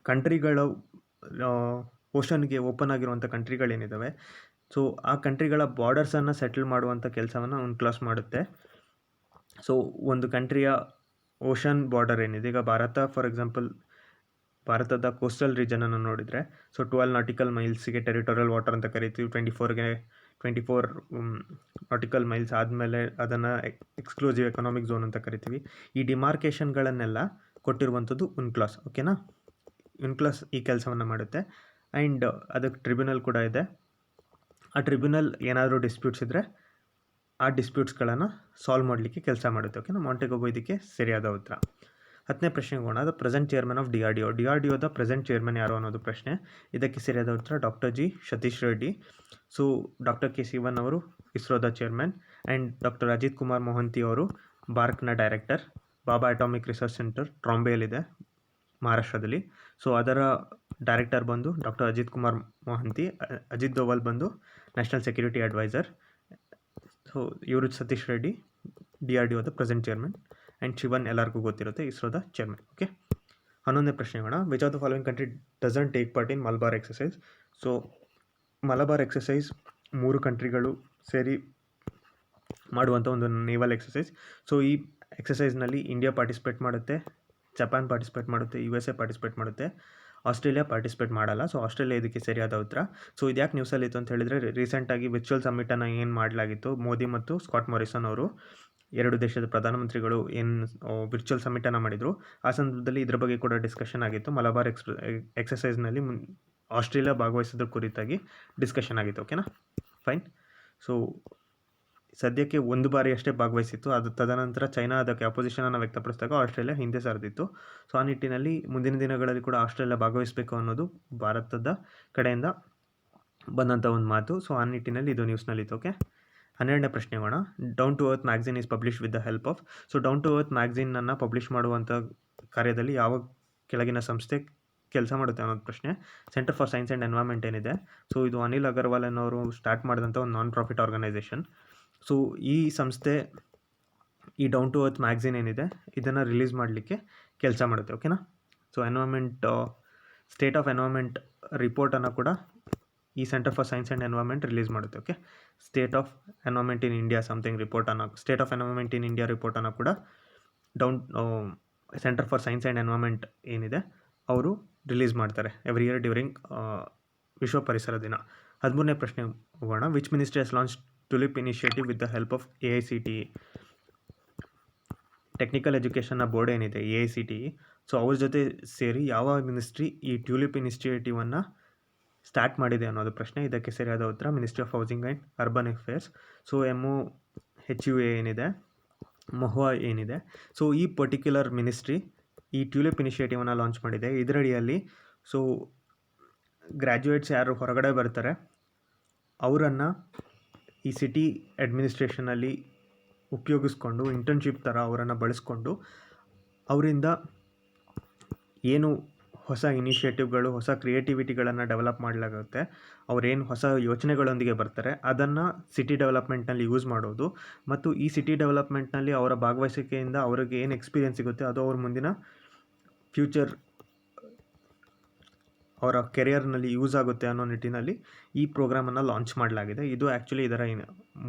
ಕಂಟ್ರಿಗಳು ಓಷನ್ಗೆ ಓಪನ್ ಆಗಿರುವಂಥ ಕಂಟ್ರಿಗಳೇನಿದ್ದಾವೆ, ಸೊ ಆ ಕಂಟ್ರಿಗಳ ಬಾರ್ಡರ್ಸನ್ನು ಸೆಟಲ್ ಮಾಡುವಂಥ ಕೆಲಸವನ್ನು UNCLOS ಮಾಡುತ್ತೆ. ಸೊ ಒಂದು ಕಂಟ್ರಿಯ ಓಷನ್ ಬಾರ್ಡರ್ ಏನಿದೆ, ಈಗ ಭಾರತ ಫಾರ್ ಎಕ್ಸಾಂಪಲ್ ಭಾರತದ ಕೋಸ್ಟಲ್ ರೀಜನನ್ನು ನೋಡಿದರೆ, ಸೊ 12 ನಾಟಿಕಲ್ ಮೈಲ್ಸಿಗೆ ಟೆರಿಟೋರಿಯಲ್ ವಾಟರ್ ಅಂತ ಕರಿತೀವಿ. 24 ನಾಟಿಕಲ್ ಮೈಲ್ಸ್ ಆದಮೇಲೆ ಅದನ್ನು ಎಕ್ಸ್ಕ್ಲೂಸಿವ್ ಎಕನಾಮಿಕ್ ಝೋನ್ ಅಂತ ಕರಿತೀವಿ. ಈ ಡಿಮಾರ್ಕೇಷನ್ಗಳನ್ನೆಲ್ಲ ಕೊಟ್ಟಿರುವಂಥದ್ದು UNCLOS. ಓಕೆನಾ, UNCLOS ಈ ಕೆಲಸವನ್ನು ಮಾಡುತ್ತೆ. ಆ್ಯಂಡ್ ಅದಕ್ಕೆ ಟ್ರಿಬ್ಯುನಲ್ ಕೂಡ ಇದೆ. ಆ ಟ್ರಿಬ್ಯುನಲ್ ಏನಾದರೂ ಡಿಸ್ಪ್ಯೂಟ್ಸ್ ಇದ್ದರೆ ಆ ಡಿಸ್ಪ್ಯೂಟ್ಸ್ಗಳನ್ನು ಸಾಲ್ವ್ ಮಾಡಲಿಕ್ಕೆ ಕೆಲಸ ಮಾಡುತ್ತೆ. ಓಕೆನಾ, ಮಾಂಟೆಗೊ ಇದಕ್ಕೆ ಸರಿಯಾದ ಉತ್ತರ. 10ನೇ ಪ್ರಶ್ನೆಗೆ ಹೋಗೋಣ. ದ ಪ್ರೆಸೆಂಟ್ ಚೇರ್ಮನ್ ಆಫ್ DRDOದ ಪ್ರೆಸೆಂಟ್ ಚೇರ್ಮನ್ ಯಾರು ಅನ್ನೋದು ಪ್ರಶ್ನೆ. ಇದಕ್ಕೆ ಸರಿಯಾದ ಉತ್ತರ doctor G Satish Reddy. So doctor K Sivan ಅವರು ಇಸ್ರೋದ chairman, and doctor Ajit Kumar Mohanty ಅವರು ಬಾರ್ಕ್ನ director. Bhabha atomic research centre ಟ್ರಾಂಬೆಯಲ್ಲಿದೆ ಮಹಾರಾಷ್ಟ್ರದಲ್ಲಿ. ಸೊ ಅದರ ಡೈರೆಕ್ಟರ್ ಬಂದು ಡಾಕ್ಟರ್ ಅಜಿತ್ ಕುಮಾರ್ ಮೊಹಂತಿ. ಅಜಿತ್ ದೋವಲ್ ಬಂದು ನ್ಯಾಷನಲ್ ಸೆಕ್ಯೂರಿಟಿ ಅಡ್ವೈಸರ್. ಸೊ ಇವರು ಸತೀಶ್ ರೆಡ್ಡಿ DRDOದ ಪ್ರೆಸೆಂಟ್ ಚೇರ್ಮನ್, ಆ್ಯಂಡ್ ಶಿವನ್ ಎಲ್ಲರಿಗೂ ಗೊತ್ತಿರುತ್ತೆ, ಇಸ್ರೋದ ಚೇರ್ಮನ್. ಓಕೆ, 11ನೇ ಪ್ರಶ್ನೆಗೋಣ. Which of the following country doesn't take part in Malabar exercise? So Malabar exercise 3 ಕಂಟ್ರಿಗಳು ಸೇರಿ ಮಾಡುವಂಥ ಒಂದು ನೇವಲ್ ಎಕ್ಸಸೈಸ್. ಸೊ ಈ ಎಕ್ಸಸೈಸ್ನಲ್ಲಿ ಇಂಡಿಯಾ ಪಾರ್ಟಿಸಿಪೇಟ್ ಮಾಡುತ್ತೆ, ಜಪಾನ್ ಪಾರ್ಟಿಸಿಪೇಟ್ ಮಾಡುತ್ತೆ, USA ಪಾರ್ಟಿಸಿಪೇಟ್ ಮಾಡುತ್ತೆ, ಆಸ್ಟ್ರೇಲಿಯಾ ಪಾರ್ಟಿಸಿಪೇಟ್ ಮಾಡಲ್ಲ. ಸೊ ಆಸ್ಟ್ರೇಲಿಯಾ ಇದಕ್ಕೆ ಸರಿಯಾದ ಉತ್ತರ. ಸೊ ಇದ್ಯಾಕೆ ನ್ಯೂಸಲ್ಲಿ ಇತ್ತು ಅಂತ ಹೇಳಿದರೆ, ರೀಸೆಂಟಾಗಿ ವಿರ್ಚುವಲ್ ಸಮ್ಮಿಟನ್ನು ಏನು ಮಾಡಲಾಗಿತ್ತು, ಮೋದಿ ಮತ್ತು ಸ್ಕಾಟ್ ಮಾರಿಸನ್ ಅವರು 2 ದೇಶದ ಪ್ರಧಾನಮಂತ್ರಿಗಳು ಏನು ವಿರ್ಚುವಲ್ ಸಮ್ಮಿಟನ್ನು ಮಾಡಿದರು. ಆ ಸಂದರ್ಭದಲ್ಲಿ ಇದರ ಬಗ್ಗೆ ಕೂಡ ಡಿಸ್ಕಷನ್ ಆಗಿತ್ತು. ಮಲಬಾರ್ ಎಕ್ಸಸೈಸ್ನಲ್ಲಿ ಆಸ್ಟ್ರೇಲಿಯಾ ಭಾಗವಹಿಸೋದ್ರ ಕುರಿತಾಗಿ ಡಿಸ್ಕಷನ್ ಆಗಿತ್ತು. ಓಕೆನಾ, ಫೈನ್. ಸೊ ಸದ್ಯಕ್ಕೆ 1 ಬಾರಿ ಅಷ್ಟೇ ಭಾಗವಹಿಸಿತ್ತು. ಅದು ತದನಂತರ ಚೈನಾ ಅದಕ್ಕೆ ಅಪೋಸಿಷನನ್ನು ವ್ಯಕ್ತಪಡಿಸಿದಾಗ ಆಸ್ಟ್ರೇಲಿಯಾ ಹಿಂದೆ ಸರಿದಿತ್ತು. ಸೊ ಆ ನಿಟ್ಟಿನಲ್ಲಿ ಮುಂದಿನ ದಿನಗಳಲ್ಲಿ ಕೂಡ ಆಸ್ಟ್ರೇಲಿಯಾ ಭಾಗವಹಿಸಬೇಕು ಅನ್ನೋದು ಭಾರತದ ಕಡೆಯಿಂದ ಬಂದಂಥ ಒಂದು ಮಾತು. ಸೊ ಆ ನಿಟ್ಟಿನಲ್ಲಿ ಇದು ನ್ಯೂಸ್ನಲ್ಲಿತ್ತು. ಓಕೆ, 12ನೇ ಪ್ರಶ್ನೆ ಹೋಗೋಣ. Down to earth magazine is publish with the help of. So down to earth ಮ್ಯಾಗ್ಝಿನನ್ನು ಪಬ್ಲಿಷ್ ಮಾಡುವಂಥ ಕಾರ್ಯದಲ್ಲಿ ಯಾವ ಕೆಳಗಿನ ಸಂಸ್ಥೆ ಕೆಲಸ ಮಾಡುತ್ತೆ ಅನ್ನೋದು ಪ್ರಶ್ನೆ. Centre for science and environment ಏನಿದೆ, ಸೊ ಇದು ಅನಿಲ್ ಅಗರ್ವಾಲ್ ಅನ್ನೋರು ಸ್ಟಾರ್ಟ್ ಮಾಡಿದಂಥ ಒಂದು ನಾನ್ ಪ್ರಾಫಿಟ್ ಆರ್ಗನೈಸೇಷನ್. ಸೊ ಈ ಸಂಸ್ಥೆ ಈ ಡೌನ್ ಟು ಅರ್ತ್ ಮ್ಯಾಗ್ಝಿನ್ ಏನಿದೆ ಇದನ್ನು ರಿಲೀಸ್ ಮಾಡಲಿಕ್ಕೆ ಕೆಲಸ ಮಾಡುತ್ತೆ. ಓಕೆನಾ, ಸೊ ಸ್ಟೇಟ್ ಆಫ್ ಎನ್ವೈರ್ಮೆಂಟ್ ರಿಪೋರ್ಟನ್ನು ಕೂಡ ಈ centre for science and environment release ಮಾಡುತ್ತೆ. Okay, state of environment in India state of environment in India ರಿಪೋರ್ಟನ್ನು ಕೂಡ centre for science and environment ಏನಿದೆ ಅವರು ರಿಲೀಸ್ ಮಾಡ್ತಾರೆ ಎವ್ರಿ ಇಯರ್ ಡ್ಯೂರಿಂಗ್ ವಿಶ್ವ ಪರಿಸರ ದಿನ. 13ನೇ ಪ್ರಶ್ನೆ ಹೋಗೋಣ. Which ministry has launch tulip initiative with the help of AICTE? Technical ಎಜುಕೇಷನ್ನ ಬೋರ್ಡ್ ಏನಿದೆ AICTE, ಸೊ ಅವ್ರ ಜೊತೆ ಸೇರಿ ಯಾವ ಮಿನಿಸ್ಟ್ರಿ ಈ ಟ್ಯೂಲಿಪ್ ಇನಿಷಿಯೇಟಿವನ್ನು ಸ್ಟಾರ್ಟ್ ಮಾಡಿದೆ ಅನ್ನೋದು ಪ್ರಶ್ನೆ. ಇದಕ್ಕೆ ಸರಿಯಾದ ಉತ್ತರ ministry of housing and urban affairs. So MOHUA ಏನಿದೆ, ಮಹುವಾ ಏನಿದೆ, ಸೊ ಈ ಪರ್ಟಿಕ್ಯುಲರ್ ಮಿನಿಸ್ಟ್ರಿ ಈ ಟ್ಯೂಲಿಪ್ ಇನಿಷಿಯೇಟಿವನ್ನು ಲಾಂಚ್ ಮಾಡಿದೆ. ಇದರಡಿಯಲ್ಲಿ ಸೊ ಗ್ರ್ಯಾಜುಯೇಟ್ಸ್ ಯಾರು ಹೊರಗಡೆ ಬರ್ತಾರೆ ಅವರನ್ನು ಈ ಸಿಟಿ ಅಡ್ಮಿನಿಸ್ಟ್ರೇಷನಲ್ಲಿ ಉಪಯೋಗಿಸ್ಕೊಂಡು ಇಂಟರ್ನ್ಶಿಪ್ ಥರ ಅವರನ್ನು ಬಳಸ್ಕೊಂಡು ಅವರಿಂದ ಏನು ಹೊಸ ಇನಿಷಿಯೇಟಿವ್ಗಳು, ಹೊಸ ಕ್ರಿಯೇಟಿವಿಟಿಗಳನ್ನು ಡೆವಲಪ್ ಮಾಡಲಾಗುತ್ತೆ, ಅವರೇನು ಹೊಸ ಯೋಚನೆಗಳೊಂದಿಗೆ ಬರ್ತಾರೆ ಅದನ್ನು ಸಿಟಿ ಡೆವಲಪ್ಮೆಂಟ್ನಲ್ಲಿ ಯೂಸ್ ಮಾಡೋದು, ಮತ್ತು ಈ ಸಿಟಿ ಡೆವಲಪ್ಮೆಂಟ್ನಲ್ಲಿ ಅವರ ಭಾಗವಹಿಸಿಕೆಯಿಂದ ಅವ್ರಿಗೆ ಏನು ಎಕ್ಸ್ಪೀರಿಯೆನ್ಸ್ ಸಿಗುತ್ತೆ ಅದು ಅವ್ರ ಮುಂದಿನ ಫ್ಯೂಚರ್ ಅವರ ಕೆರಿಯರ್ನಲ್ಲಿ ಯೂಸ್ ಆಗುತ್ತೆ ಅನ್ನೋ ನಿಟ್ಟಿನಲ್ಲಿ ಈ ಪ್ರೋಗ್ರಾಮನ್ನು ಲಾಂಚ್ ಮಾಡಲಾಗಿದೆ. ಇದು ಆ್ಯಕ್ಚುಲಿ ಇದರ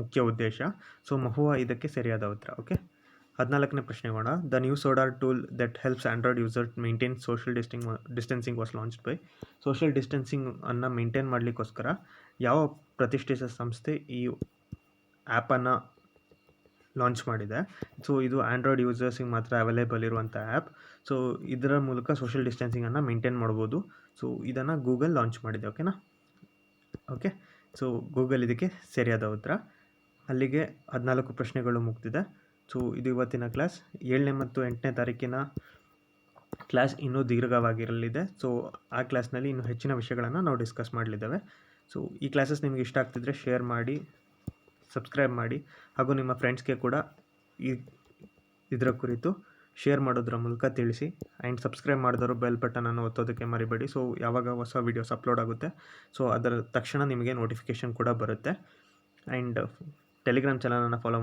ಮುಖ್ಯ ಉದ್ದೇಶ. ಸೊ ಮಹುವಾ ಇದಕ್ಕೆ ಸರಿಯಾದ ಉತ್ತರ. ಓಕೆ, 14ನೇ ಪ್ರಶ್ನೆ ಹೋಗೋಣ. The new SODAR tool that helps android user maintain social distancing was launched by. Social ಡಿಸ್ಟೆನ್ಸಿಂಗನ್ನು ಮೇಂಟೈನ್ ಮಾಡಲಿಕ್ಕೋಸ್ಕರ ಯಾವ ಪ್ರತಿಷ್ಠಿತ ಸಂಸ್ಥೆ ಈ ಆ್ಯಪನ್ನು ಲಾಂಚ್ ಮಾಡಿದೆ? ಸೊ ಇದು ಆಂಡ್ರಾಯ್ಡ್ ಯೂಸರ್ಸಿಗೆ ಮಾತ್ರ ಅವೈಲೇಬಲ್ ಇರುವಂಥ ಆ್ಯಪ್. ಸೊ ಇದರ ಮೂಲಕ ಸೋಷಿಯಲ್ ಡಿಸ್ಟೆನ್ಸಿಂಗನ್ನು ಮೇಂಟೈನ್ ಮಾಡ್ಬೋದು. ಸೊ ಇದನ್ನು ಗೂಗಲ್ ಲಾಂಚ್ ಮಾಡಿದೆ. ಓಕೆನಾ, ಓಕೆ, ಸೊ ಗೂಗಲ್ ಇದಕ್ಕೆ ಸರಿಯಾದ ಉತ್ತರ. ಅಲ್ಲಿಗೆ 14 ಪ್ರಶ್ನೆಗಳು ಮುಗ್ದಿದೆ. ಸೊ ಇದು ಇವತ್ತಿನ ಕ್ಲಾಸ್. 7ನೇ ಮತ್ತು 8ನೇ ತಾರೀಕಿನ ಕ್ಲಾಸ್ ಇನ್ನೂ ದೀರ್ಘವಾಗಿರಲಿದೆ. ಸೊ ಆ ಕ್ಲಾಸ್ನಲ್ಲಿ ಇನ್ನೂ ಹೆಚ್ಚಿನ ವಿಷಯಗಳನ್ನು ನಾವು ಡಿಸ್ಕಸ್ ಮಾಡಲಿದ್ದೇವೆ. ಸೊ ಈ ಕ್ಲಾಸಸ್ ನಿಮಗೆ ಇಷ್ಟ ಆಗ್ತಿದ್ರೆ ಶೇರ್ ಮಾಡಿ, ಸಬ್ಸ್ಕ್ರೈಬ್ ಮಾಡಿ, ಹಾಗೂ ನಿಮ್ಮ ಫ್ರೆಂಡ್ಸ್ಗೆ ಕೂಡ ಇದರ ಕುರಿತು ಶೇರ್ ಮಾಡೋದ್ರ ಮೂಲಕ ತಿಳಿಸಿ. ಆ್ಯಂಡ್ ಸಬ್ಸ್ಕ್ರೈಬ್ ಮಾಡಿದವರು ಬೆಲ್ ಬಟನನ್ನು ಒತ್ತೋದಕ್ಕೆ ಮರಿಬೇಡಿ. ಸೊ ಯಾವಾಗ ಹೊಸ ವೀಡಿಯೋಸ್ ಅಪ್ಲೋಡ್ ಆಗುತ್ತೆ ಸೊ ಅದರ ತಕ್ಷಣ ನಿಮಗೆ ನೋಟಿಫಿಕೇಷನ್ ಕೂಡ ಬರುತ್ತೆ. ಆ್ಯಂಡ್ ಟೆಲಿಗ್ರಾಮ್ ಚಾನಲನ್ನು ಫಾಲೋ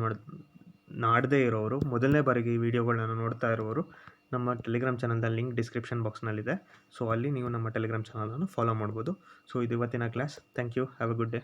ಮಾಡದೇ ಇರೋರು, ಮೊದಲನೇ ಬಾರಿಗೆ ಈ ವಿಡಿಯೋಗಳನ್ನ ನೋಡ್ತಾ ಇರೋರು ನಮ್ಮ ಟೆಲಿಗ್ರಾಮ್ ಚಾನಲ್ದ ಲಿಂಕ್ ಡಿಸ್ಕ್ರಿಪ್ಷನ್ ಬಾಕ್ಸ್ನಲ್ಲಿದೆ. ಸೊ ಅಲ್ಲಿ ನೀವು ನಮ್ಮ ಟೆಲಿಗ್ರಾಮ್ ಚಾನಲನ್ನು ಫಾಲೋ ಮಾಡ್ಬೋದು. ಸೊ ಇದು ಇವತ್ತಿನ class. Thank you. Have a good day.